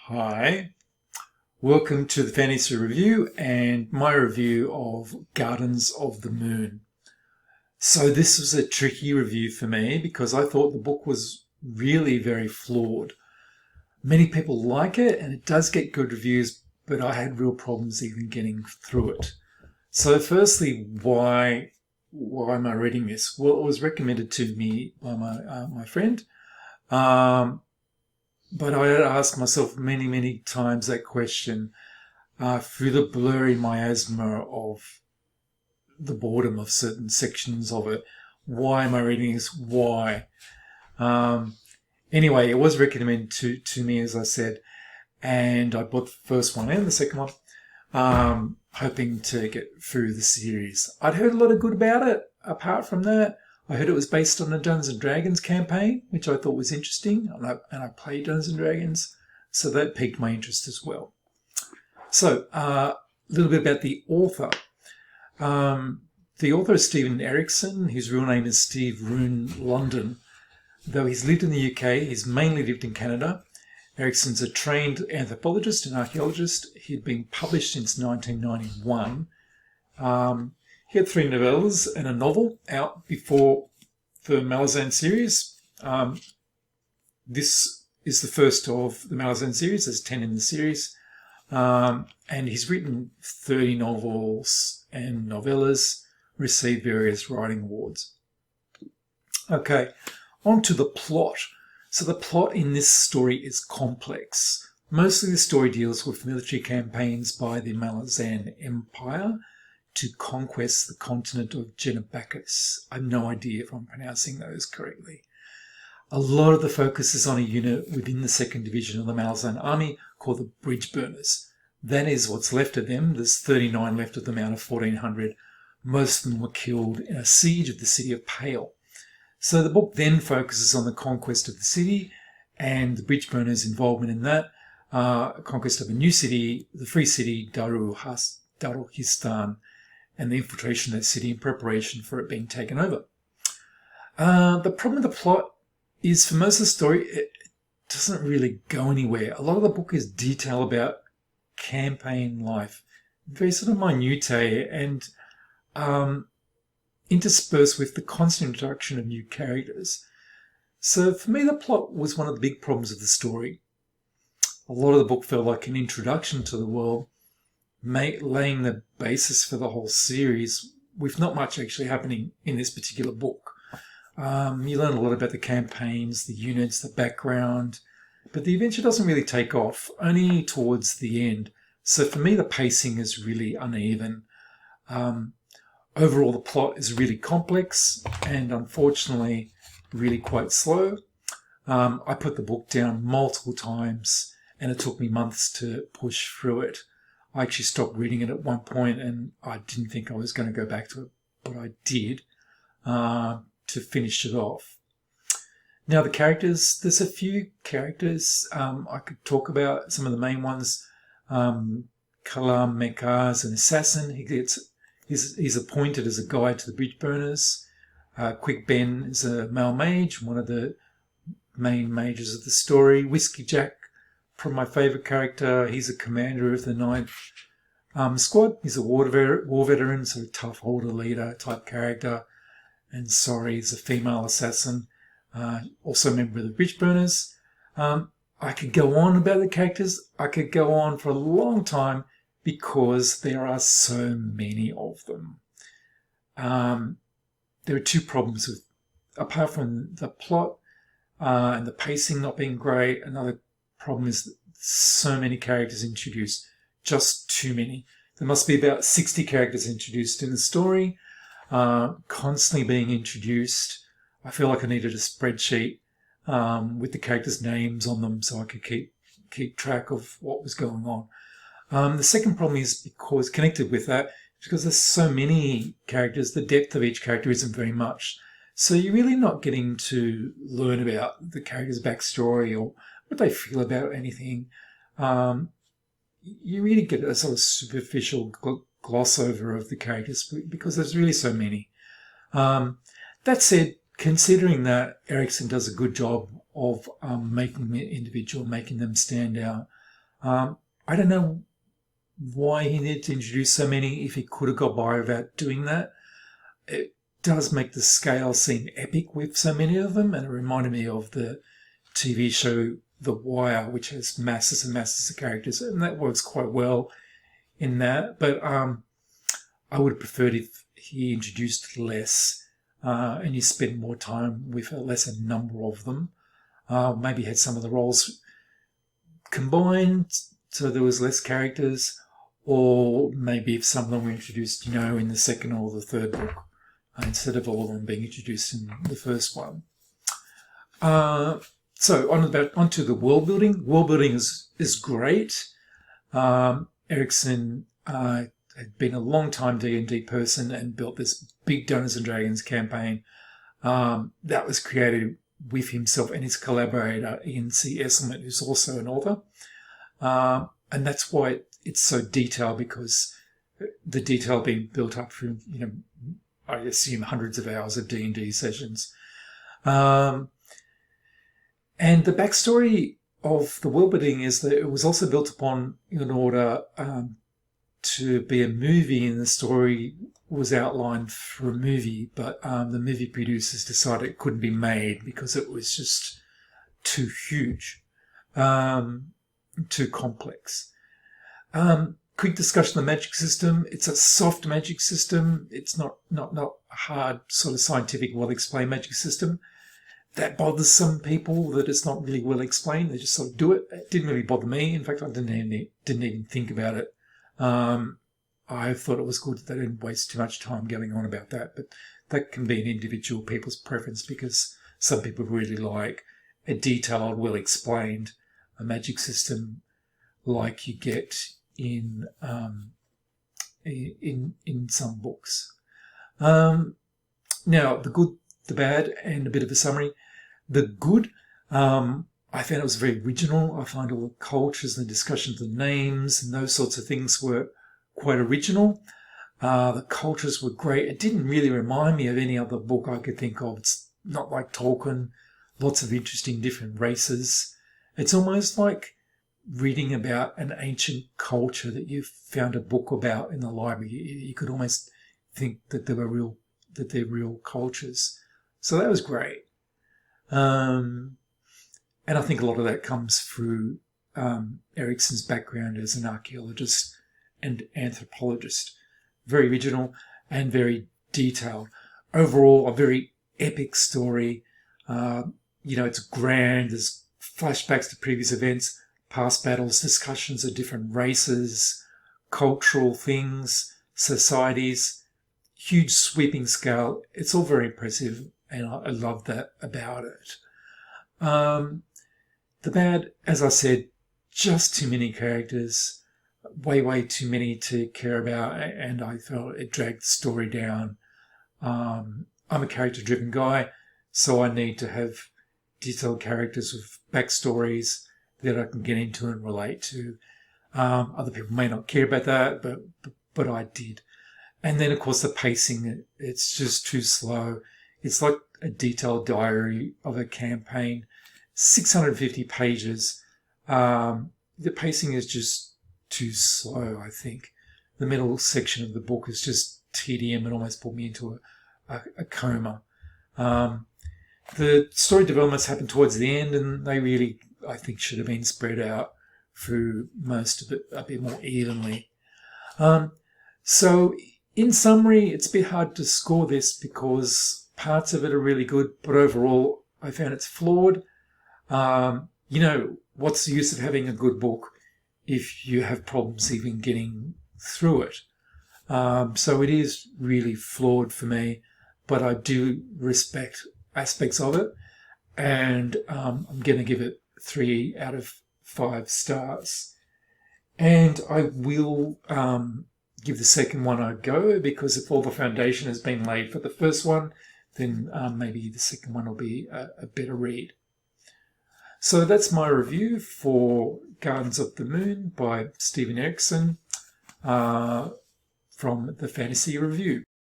Hi, welcome to the Fantasy Review and my review of Gardens of the Moon. So this was a tricky review for me because I thought the book was really very flawed. Many people like it and it does get good reviews, but I had real problems even getting through it. So firstly, why am I reading this? Well, it was recommended to me by my friend. But I had asked myself many times that question through the blurry miasma of the boredom of certain sections of it. Why am I reading this? Why? Anyway, it was recommended to me, as I said, and I bought the first one and the second one, hoping to get through the series. I'd heard a lot of good about it. Apart from that, I heard it was based on a Dungeons & Dragons campaign, which I thought was interesting, and I played Dungeons & Dragons, so that piqued my interest as well. So, a little bit about the author. The author is Steven Erikson. His real name is Steve Rune London. Though he's lived in the UK, he's mainly lived in Canada. Erikson's a trained anthropologist and archaeologist. He'd been published since 1991. He had 3 novellas and a novel out before the Malazan series. This is the first of the Malazan series. There's 10 in the series. And he's written 30 novels and novellas, received various writing awards. Okay, on to the plot. So the plot in this story is complex. Mostly the story deals with military campaigns by the Malazan Empire to conquest the continent of Genebacus. I have no idea if I'm pronouncing those correctly. A lot of the focus is on a unit within the 2nd Division of the Malazan Army called the Bridge Burners. That is what's left of them. There's 39 left of them out of 1,400. Most of them were killed in a siege of the city of Pale. So the book then focuses on the conquest of the city and the Bridge Burners' involvement in that, conquest of a new city, the free city Daruhistan, and the infiltration of that city in preparation for it being taken over. The problem with the plot is for most of the story, it doesn't really go anywhere. A lot of the book is detail about campaign life, very sort of minutiae, and interspersed with the constant introduction of new characters. So for me, the plot was one of the big problems of the story. A lot of the book felt like an introduction to the world, laying the basis for the whole series with not much actually happening in this particular book. You learn a lot about the campaigns, the units, the background, but the adventure doesn't really take off, only towards the end. So for me, the pacing is really uneven. Overall, the plot is really complex and unfortunately really quite slow. I put the book down multiple times and it took me months to push through it. I actually stopped reading it at one point and I didn't think I was going to go back to it, but I did to finish it off. Now the characters, there's a few characters I could talk about. Some of the main ones, Kalam Mekar is an assassin. He's appointed as a guide to the Bridge Burners. Quick Ben is a male mage, one of the main mages of the story. Whiskey Jack, probably my favourite character. He's a commander of the 9th squad. He's a war veteran, so a tough older leader type character. And Sorry is a female assassin, also a member of the Bridge Burners. I could go on about the characters. I could go on for a long time because there are so many of them. There are 2 problems with, apart from the plot and the pacing not being great, another problem is that so many characters introduced, just too many. There must be about 60 characters introduced in the story, constantly being introduced. I feel like I needed a spreadsheet with the characters' names on them so I could keep track of what was going on. The second problem is because connected with that, because there's so many characters, the depth of each character isn't very much. So you're really not getting to learn about the character's backstory or what they feel about anything. You really get a sort of superficial gloss over of the characters because there's really so many. That said, considering that Erikson does a good job of making the individual, making them stand out, I don't know why he needed to introduce so many if he could have got by without doing that. It does make the scale seem epic with so many of them, and it reminded me of the TV show The Wire, which has masses and masses of characters, and that works quite well in that. But I would have preferred if he introduced less and you spend more time with a lesser number of them. Maybe had some of the roles combined so there was less characters, or maybe if some of them were introduced, in the second or the third book, instead of all of them being introduced in the first one. So onto the world building. World building is great. Erikson had been a long time D&D person and built this big Dungeons and Dragons campaign that was created with himself and his collaborator Ian C. Esselman, who's also an author. And that's why it's so detailed, because the detail being built up through, I assume hundreds of hours of D&D sessions. And the backstory of the world building is that it was also built upon in order to be a movie, and the story was outlined for a movie, but the movie producers decided it couldn't be made because it was just too huge, too complex. Quick discussion of the magic system. It's a soft magic system. It's not a hard sort of scientific, well-explained magic system. That bothers some people, that it's not really well explained. They just sort of do it. It didn't really bother me. In fact, I didn't even think about it. I thought it was good that they didn't waste too much time going on about that. But that can be an individual people's preference, because some people really like a detailed, well-explained magic system like you get in some books. Now, the good, the bad, and a bit of a summary. The good, I found it was very original. I find all the cultures and the discussions of the names and those sorts of things were quite original. The cultures were great. It didn't really remind me of any other book I could think of. It's not like Tolkien. Lots of interesting different races. It's almost like reading about an ancient culture that you found a book about in the library. You could almost think that they're real cultures. So that was great. And I think a lot of that comes through Erikson's background as an archaeologist and anthropologist. Very original and very detailed. Overall, a very epic story. It's grand. There's flashbacks to previous events, past battles, discussions of different races, cultural things, societies, huge sweeping scale. It's all very impressive, and I love that about it. The bad, as I said, just too many characters, way too many to care about, and I felt it dragged the story down. I'm a character-driven guy, so I need to have detailed characters with backstories that I can get into and relate to. Other people may not care about that, but I did. And then, of course, the pacing, it's just too slow. It's like a detailed diary of a campaign. 650 pages. The pacing is just too slow, I think. The middle section of the book is just tedium and almost put me into a coma. The story developments happen towards the end, and they really, I think, should have been spread out through most of it a bit more evenly. So, in summary, it's a bit hard to score this because parts of it are really good, but overall, I found it's flawed. What's the use of having a good book if you have problems even getting through it? So it is really flawed for me, but I do respect aspects of it, and I'm going to give it 3 out of 5 stars. And I will give the second one a go, because if all the foundation has been laid for the first one, then maybe the second one will be a better read. So that's my review for Gardens of the Moon by Steven Erikson from the Fantasy Review.